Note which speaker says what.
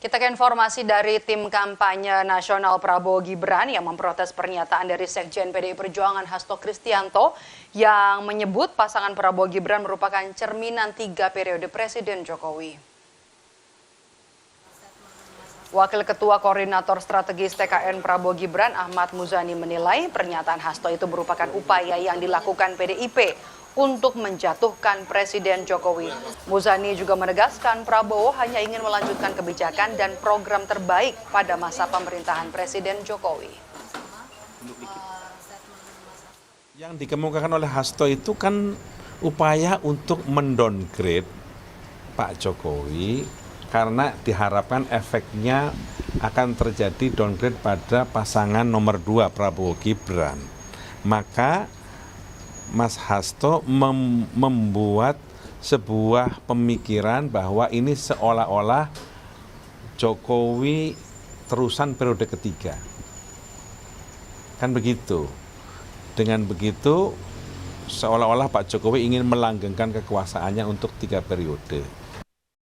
Speaker 1: Kita ke informasi dari tim kampanye nasional Prabowo Gibran yang memprotes pernyataan dari Sekjen PDI Perjuangan Hasto Kristianto yang menyebut pasangan Prabowo Gibran merupakan cerminan 3 periode Presiden Jokowi. Wakil Ketua Koordinator Strategis TKN Prabowo Gibran Ahmad Muzani menilai pernyataan Hasto itu merupakan upaya yang dilakukan PDIP untuk menjatuhkan Presiden Jokowi. Muzani juga menegaskan Prabowo hanya ingin melanjutkan kebijakan dan program terbaik pada masa pemerintahan Presiden Jokowi.
Speaker 2: Yang dikemukakan oleh Hasto itu kan upaya untuk mendowngrade Pak Jokowi karena diharapkan efeknya akan terjadi downgrade pada pasangan nomor 2 Prabowo Gibran. Maka Mas Hasto membuat sebuah pemikiran bahwa ini seolah-olah Jokowi terusan periode ketiga. Kan begitu. Dengan begitu seolah-olah Pak Jokowi ingin melanggengkan kekuasaannya untuk 3 periode.